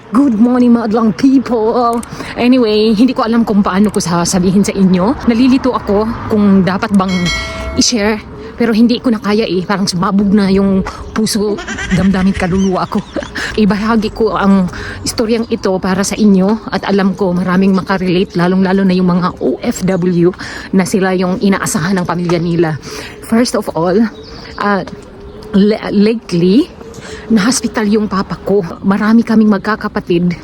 Good morning madlang people. Anyway, hindi ko alam kung paano ko sasabihin sa inyo. Nalilito ako kung dapat bang i-share. Pero hindi ko na kaya Parang sumabog na yung puso, damdamin, kaluluwa ko. Ibahagi ko ang istoryang ito para sa inyo. At alam ko maraming makarelate, lalong-lalo na yung mga OFW na sila yung inaasahan ng pamilya nila. First of all, lately, na-hospital yung papa ko. Marami kaming magkakapatid.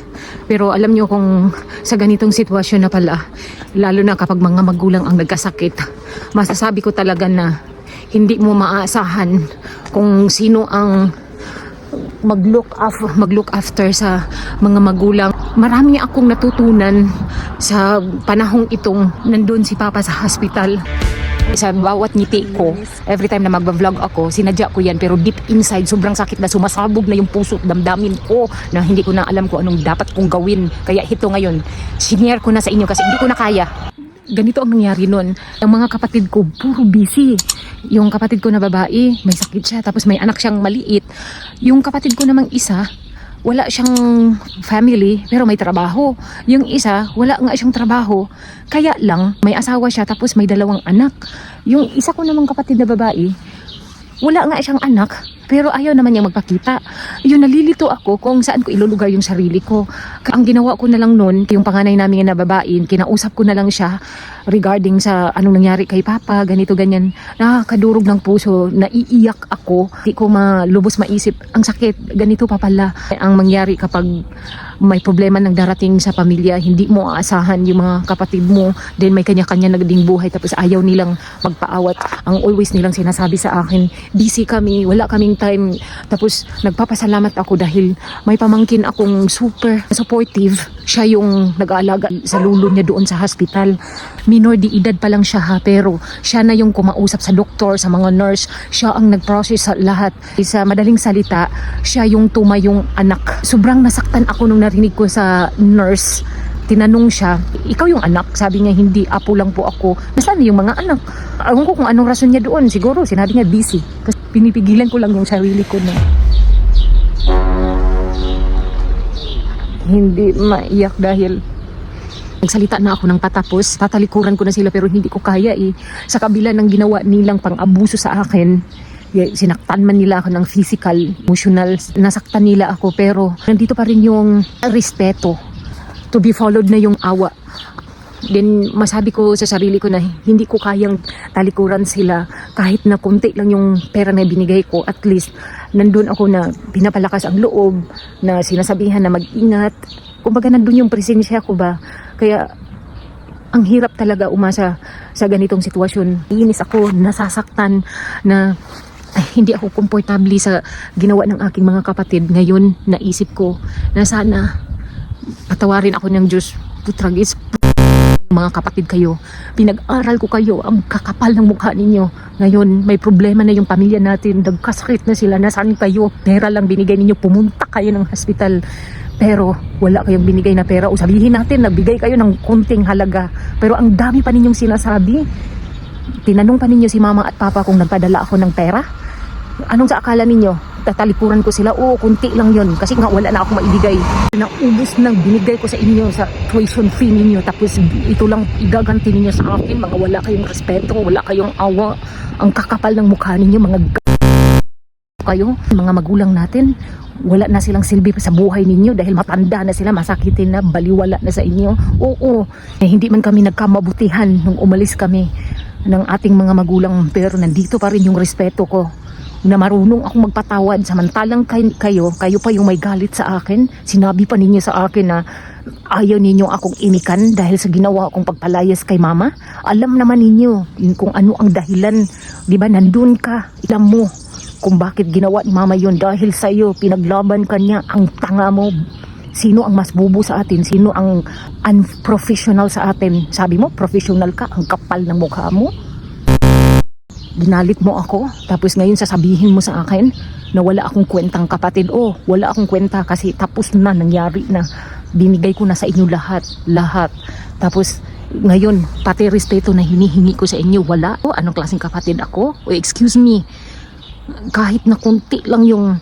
Pero alam nyo kung sa ganitong sitwasyon na pala, lalo na kapag mga magulang ang nagkasakit, masasabi ko talaga na hindi mo maaasahan kung sino ang mag-look after sa mga magulang. Marami akong natutunan sa panahong itong nandun si papa sa hospital. Sa bawat ngiti ko, every time na magba-vlog ako, sinadya ko yan, pero deep inside, sobrang sakit na sumasabog na yung puso at damdamin ko na hindi ko na alam kung anong dapat kong gawin. Kaya ito ngayon, sinare ko na sa inyo kasi hindi ko na kaya. Ganito ang nangyari nun. Ang mga kapatid ko, puro busy. Yung kapatid ko na babae, may sakit siya, tapos may anak siyang maliit. Yung kapatid ko namang isa, wala siyang family pero may trabaho. Yung isa, wala nga siyang trabaho. Kaya lang, may asawa siya tapos may 2 anak. Yung isa ko namang kapatid na babae, wala nga siyang anak pero ayaw naman niyang magpakita. Yun, nalilito ako kung saan ko ilulugar yung sarili ko. Ang ginawa ko na lang nun, yung panganay namin na babae, kinausap ko na lang siya regarding sa anong nangyari kay papa, ganito ganyan. Nakakadurog ng puso, naiiyak ako, di ko malubos maisip ang sakit. Ganito pa pala ang mangyari kapag may problema nang darating sa pamilya. Hindi mo aasahan yung mga kapatid mo, then may kanya-kanya nagding buhay tapos ayaw nilang magpaawat. Ang always nilang sinasabi sa akin, busy kami, wala kaming time. Tapos nagpapasalamat ako dahil may pamangkin akong super supportive. Siya yung nag-aalaga sa lulo niya doon sa hospital. Minor de edad pa lang siya pero siya na yung kumausap sa doktor, sa mga nurse. Siya ang nag-process sa lahat. Sa madaling salita, siya yung tumayong anak. Sobrang nasaktan ako nung narinig ko sa nurse. Tinanong siya, ikaw yung anak? Sabi niya, hindi, apo lang po ako. Nasaan yung mga anak? Alam ko kung anong rason niya doon. Siguro, sinabi niya busy. Kasi pinipigilan ko lang yung sarili ko na hindi maiyak dahil nagsalita na ako ng patapos. Tatalikuran ko na sila pero hindi ko kaya Sa kabila ng ginawa nilang pang-abuso sa akin, sinaktan man nila ako ng physical, emotional, nasaktan nila ako pero nandito pa rin yung respeto. To be followed na yung awa. Then masabi ko sa sarili ko na hindi ko kayang talikuran sila kahit na konti lang yung pera na binigay ko. At least nandun ako na pinapalakas ang loob, na sinasabihan na mag-ingat. Kumbaga nandun yung presensya ko ba. Kaya ang hirap talaga umasa sa ganitong sitwasyon. Iinis ako, nasasaktan na hindi ako komportable sa ginawa ng aking mga kapatid. Ngayon naisip ko na sana patawarin ako ng Diyos. Putragis, mga kapatid kayo, pinag-aral ko kayo, ang kakapal ng mukha ninyo. Ngayon may problema na yung pamilya natin, nagkasakit na sila, nasaan kayo? Pera lang binigay ninyo, pumunta kayo ng hospital pero wala kayong binigay na pera. O sabihin natin nagbigay kayo ng konting halaga pero ang dami pa ninyong sinasabi. Tinanong pa ninyo si mama at papa kung nagpadala ako ng pera. Anong sa akala ninyo? Tatalikuran ko sila? Oo, kunti lang yon kasi nga wala na ako maibigay. Naubos nang binigay ko sa inyo sa tuition fee ninyo, tapos ito lang igaganti ninyo sa akin. Mga wala kayong respeto, wala kayong awa. Ang kakapal ng mukha ninyo, mga kayo, mga magulang natin, wala na silang silbi sa buhay ninyo dahil matanda na sila, masakitin na, baliwala na sa inyo. Oo, hindi man kami nagkamabutihan nung umalis kami ng ating mga magulang, pero nandito pa rin yung respeto ko na marunong akong magpatawad. Samantalang kayo pa yung may galit sa akin. Sinabi pa ninyo sa akin na ayaw ninyo akong imikan dahil sa ginawa akong pagpalayas kay mama. Alam naman ninyo kung ano ang dahilan, di ba? Nandun ka, alam mo kung bakit ginawa ni mama yun. Dahil sa'yo, pinaglaban ka niya. Ang tanga mo. Sino ang mas bubo sa atin? Sino ang unprofessional sa atin? Sabi mo, professional ka. Ang kapal ng mukha mo. Ginalit mo ako, tapos ngayon sasabihin mo sa akin na wala akong kwentang kapatid. Oh, wala akong kwenta kasi tapos na, nangyari na. Binigay ko na sa inyo lahat. Tapos ngayon, pati respeto na hinihingi ko sa inyo, wala. Oh, anong klaseng kapatid ako? Oh, excuse me. Kahit na konti lang yung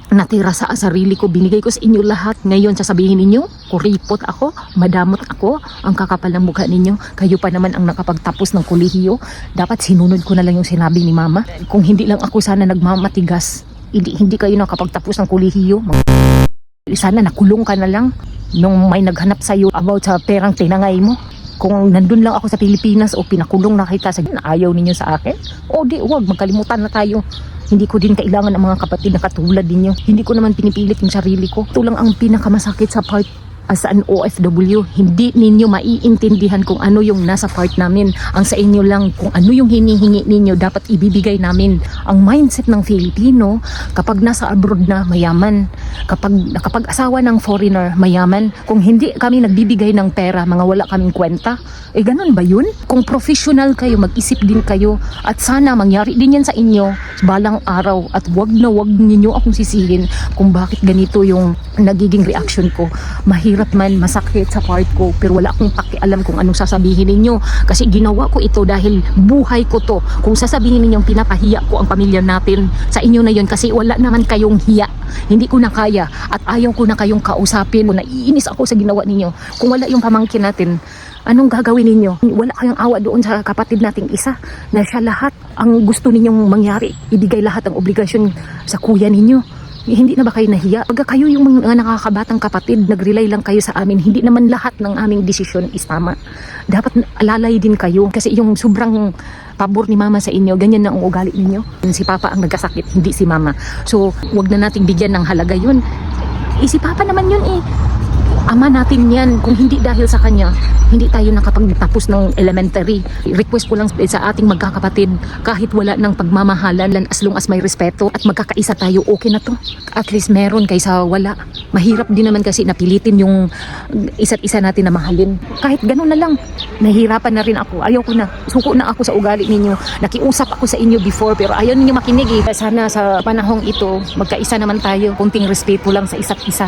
natira sa sarili ko, binigay ko sa inyo lahat. Ngayon sasabihin ninyo, kuripot ako, madamot ako, ang kakapal ng mukha ninyo. Kayo pa naman ang nakapagtapos ng kolehiyo. Dapat sinunod ko na lang yung sinabi ni mama. Kung hindi lang ako sana nagmamatigas, hindi kayo nakapagtapos ng kolehiyo. Sana nakulong ka na lang nung may naghanap sa'yo about sa perang tinangay mo. Kung nandun lang ako sa Pilipinas o pinakulong na kita sa ayaw ninyo sa akin, o di, wag, magkalimutan na tayo. Hindi ko din kailangan ng mga kapatid na katulad ninyo. Hindi ko naman pinipilit yung sarili ko. Ito lang ang pinakamasakit sa part as an OFW. Hindi ninyo maiintindihan kung ano yung nasa part namin. Ang sa inyo lang, kung ano yung hinihingi ninyo, dapat ibibigay namin. Ang mindset ng Filipino, kapag nasa abroad na, mayaman. Kapag nakapag-asawa ng foreigner, mayaman. Kung hindi kami nagbibigay ng pera, mga wala kaming kwenta, ganun ba yun? Kung professional kayo, mag-isip din kayo. At sana mangyari din yan sa inyo balang araw. At wag na wag ninyo akong sisihin kung bakit ganito yung nagiging reaction ko. Mahirap man, masakit sa part ko, pero wala akong pakialam kung anong sasabihin ninyo. Kasi ginawa ko ito dahil buhay ko to. Kung sasabihin ninyong pinapahiya ko ang pamilya natin, sa inyo na yun, kasi wala naman kayong hiya. Hindi ko na kaya at ayaw ko na kayong kausapin. Naiinis ako sa ginawa ninyo. Kung wala yung pamangkin natin, anong gagawin ninyo? Wala kayong awa doon sa kapatid nating isa na siya lahat ang gusto ninyong mangyari. Ibigay lahat ang obligasyon sa kuya ninyo. Hindi na ba kayo nahiya? Pagka kayo yung mga nakakabatang kapatid, nag-rely lang kayo sa amin, hindi naman lahat ng aming desisyon is tama. Dapat alalay din kayo kasi yung sobrang pabor ni mama sa inyo, ganyan na ang ugali ninyo. Si papa ang nagkasakit, hindi si mama. So, wag na nating bigyan ng halaga yun. Si papa naman yun ama natin yan. Kung hindi dahil sa kanya, hindi tayo nakapagtapos ng elementary. Request ko lang sa ating magkakapatid, kahit wala ng pagmamahalan, as long as may respeto at magkakaisa tayo, okay na to. At least meron kaysa wala. Mahirap din naman kasi napilitin yung isa't isa natin na mahalin. Kahit gano'n na lang, nahihirapan na rin ako. Ayaw ko na. Suko na ako sa ugali ninyo. Nakiusap ako sa inyo before, pero ayaw ninyo makinig Sana sa panahong ito, magkaisa naman tayo. Kunting respeto lang sa isa't isa.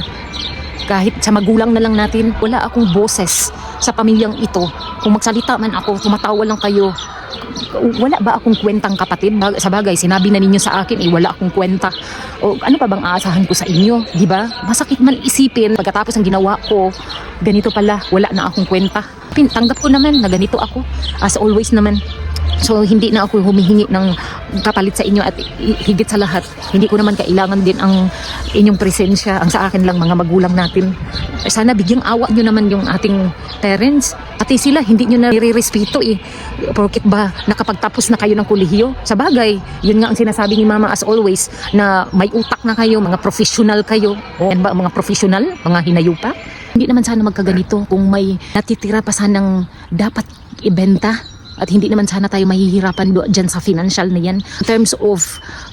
Kahit sa magulang na lang natin, wala akong boses sa pamilyang ito. Kung magsalita man ako, tumatawa lang kayo. Wala ba akong kwentang kapatid? Sa bagay, sinabi na ninyo sa akin, wala akong kwenta. O ano pa bang aasahan ko sa inyo? Di ba? Masakit man isipin, pagkatapos ng ginawa ko, ganito pala, wala na akong kwenta. Tanggap ko naman na ganito ako. As always naman. So hindi na ako humihingi ng kapalit sa inyo at higit sa lahat, hindi ko naman kailangan din ang inyong presensya. Ang sa akin lang mga magulang natin. Sana bigyang awa nyo naman yung ating parents. Pati sila hindi nyo na nire-respeto Porkit ba nakapagtapos na kayo ng kolehiyo? Sa bagay, yun nga ang sinasabi ni mama as always, na may utak na kayo, mga professional kayo. Yan ba mga professional? Mga hinayupa? Hindi naman sana magkaganito kung may natitira pa sanang dapat ibenta. At hindi naman sana tayo mahihirapan dyan sa financial na yan. In terms of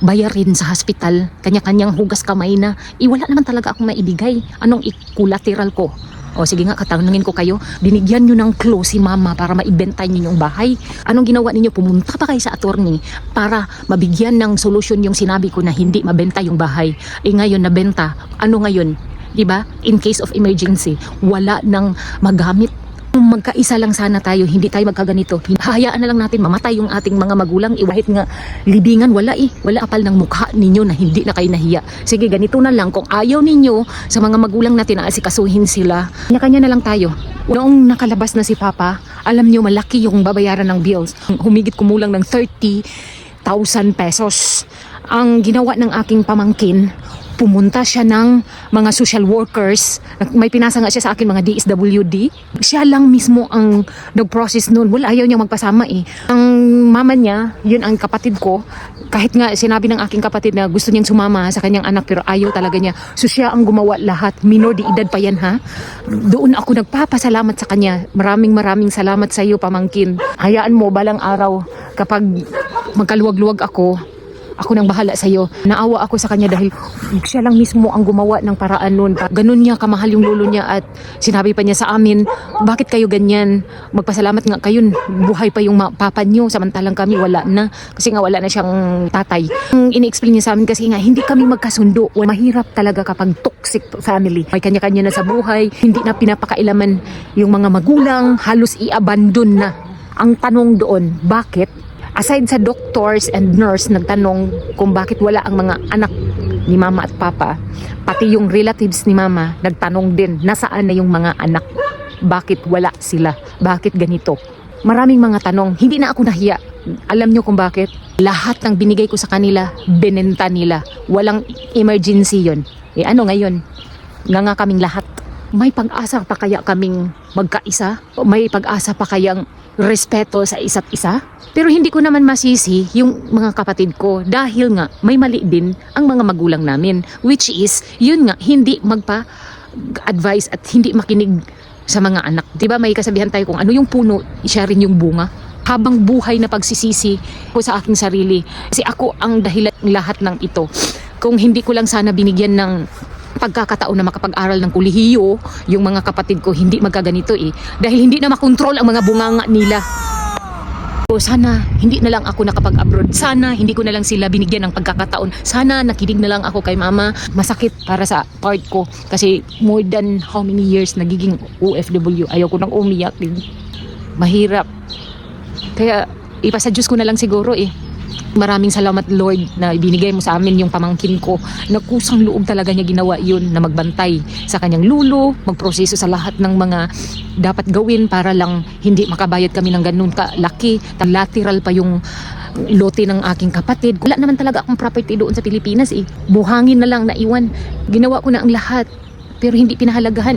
bayarin sa hospital, kanya-kanyang hugas kamay na, wala naman talaga akong maibigay. Anong collateral ko? O sige nga, katanungin ko kayo, binigyan nyo ng clue si mama para maibenta nyo yung bahay. Anong ginawa ninyo? Pumunta pa kayo sa attorney para mabigyan ng solusyon yung sinabi ko na hindi mabenta yung bahay. Ngayon nabenta. Ano ngayon? Diba? In case of emergency, wala nang magamit. Magkaisa lang sana tayo, hindi tayo magkaganito. Hahayaan na lang natin mamatay yung ating mga magulang. Iwahit nga libingan, wala wala apal ng mukha ninyo na hindi na kayo nahiya. Sige, ganito na lang. Kung ayaw ninyo sa mga magulang natin na asikasuhin sila, kanya-kanya na lang tayo. Noong nakalabas na si Papa, alam nyo malaki yung babayaran ng bills. Humigit kumulang ng 30,000 pesos. Ang ginawa ng aking pamangkin, pumunta siya ng mga social workers. May pinasa nga siya sa akin, mga DSWD. Siya lang mismo ang nag-process noon. Wala, ayaw niya magpasama Ang mama niya, yun ang kapatid ko. Kahit nga sinabi ng aking kapatid na gusto niyang sumama sa kanyang anak, pero ayaw talaga niya. So siya ang gumawa lahat. Minor de edad pa yan Doon ako nagpapasalamat sa kanya. Maraming salamat sa iyo, pamangkin. Hayaan mo, balang araw, kapag magkaluwag-luwag ako nang bahala sa iyo. Naawa ako sa kanya dahil siya lang mismo ang gumawa ng paraan noon. Ganun niya kamahal yung lolo niya at sinabi pa niya sa amin, bakit kayo ganyan? Magpasalamat nga kayo, buhay pa yung papa niyo, samantalang kami wala na. Kasi nga wala na siyang tatay. Ang ini-explain niya sa amin kasi nga hindi kami magkasundo. Mahirap talaga kapag toxic family. May kanya-kanya na sa buhay, hindi na pinapakailaman yung mga magulang, halos i-abandon na. Ang tanong doon, bakit? Aside sa doctors and nurse nagtanong kung bakit wala ang mga anak ni mama at papa, pati yung relatives ni mama nagtanong din, nasaan na yung mga anak? Bakit wala sila? Bakit ganito? Maraming mga tanong. Hindi na ako nahiya. Alam nyo kung bakit? Lahat ng binigay ko sa kanila, binenta nila. Walang emergency yon. Ano ngayon? Nga kaming lahat. May pag-asa pa kaya kaming magkaisa? May pag-asa pa kayang respeto sa isa't isa? Pero hindi ko naman masisi yung mga kapatid ko dahil nga may mali din ang mga magulang namin, which is yun nga, hindi magpa-advise at hindi makinig sa mga anak. Diba may kasabihan tayo kung ano yung puno, siya rin yung bunga. Habang buhay na pagsisisi ko sa aking sarili, kasi ako ang dahilan ng lahat ng ito. Kung hindi ko lang sana binigyan ng pagkakataon na makapag-aral ng kolehiyo, yung mga kapatid ko hindi magkaganito dahil hindi na makontrol ang mga bunganga nila. So, sana hindi na lang ako nakapag-abroad. Sana hindi ko na lang sila binigyan ng pagkakataon. Sana nakinig na lang ako kay mama. Masakit para sa part ko kasi more than how many years nagiging OFW. Ayaw ko nang umiyak din. Mahirap. Kaya ipasa Diyos ko na lang siguro Maraming salamat Lord na ibinigay mo sa amin yung pamangkin ko. Nagkusang loob talaga niya ginawa yun na magbantay sa kanyang lulo, magproseso sa lahat ng mga dapat gawin para lang hindi makabayad kami ng ganun kalaki. Lateral pa yung lote ng aking kapatid. Wala naman talaga akong property doon sa Pilipinas Buhangin na lang naiwan. Ginawa ko na ang lahat pero hindi pinahalagahan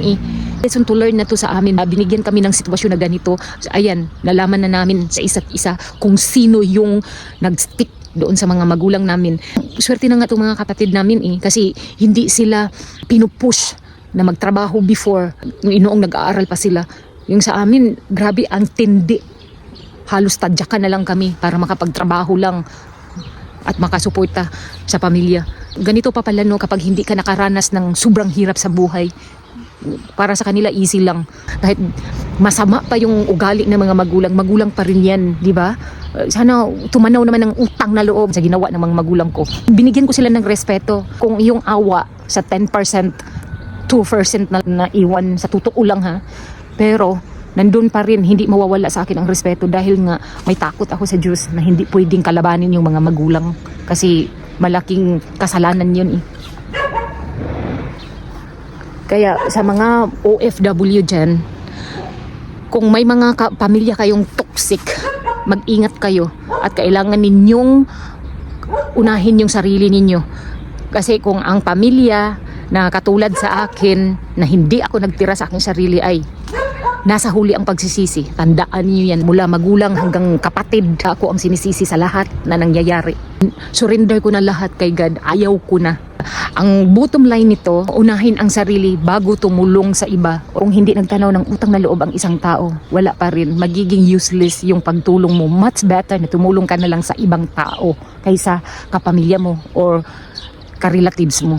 Lesson to learn na to sa amin. Binigyan kami ng sitwasyon na ganito. So, ayan, nalaman na namin sa isa't isa kung sino yung nag-stick doon sa mga magulang namin. Swerte na nga itong mga kapatid namin kasi hindi sila pinupush na magtrabaho before noong nag-aaral pa sila. Yung sa amin, grabe ang tindi. Halos tadyakan na lang kami para makapagtrabaho lang at makasuporta sa pamilya. Ganito pa pala kapag hindi ka nakaranas ng sobrang hirap sa buhay. Para sa kanila easy lang. Kahit masama pa yung ugali ng mga magulang pa rin yan, di ba? Sana tumanaw naman ng utang na loob sa ginawa ng mga magulang ko. Binigyan ko sila ng respeto. Kung yung awa sa 10%, 2% na naiwan sa totoo lang Pero nandun pa rin, hindi mawawala sa akin ang respeto dahil nga may takot ako sa Diyos na hindi pwedeng kalabanin yung mga magulang kasi malaking kasalanan yun Kaya sa mga OFW dyan, kung may mga pamilya kayong toxic, mag-ingat kayo at kailangan ninyong unahin yung sarili ninyo. Kasi kung ang pamilya na katulad sa akin na hindi ako nagtira sa aking sarili ay nasa huli ang pagsisisi. Tandaan niyo yan. Mula magulang hanggang kapatid, ako ang sinisisi sa lahat na nangyayari. Surrender ko na lahat kay God. Ayaw ko na. Ang bottom line nito, unahin ang sarili bago tumulong sa iba. Kung hindi nagtanaw ng utang na loob ang isang tao, wala pa rin. Magiging useless yung pagtulong mo. Much better na tumulong ka na lang sa ibang tao kaysa kapamilya mo or karelatives mo.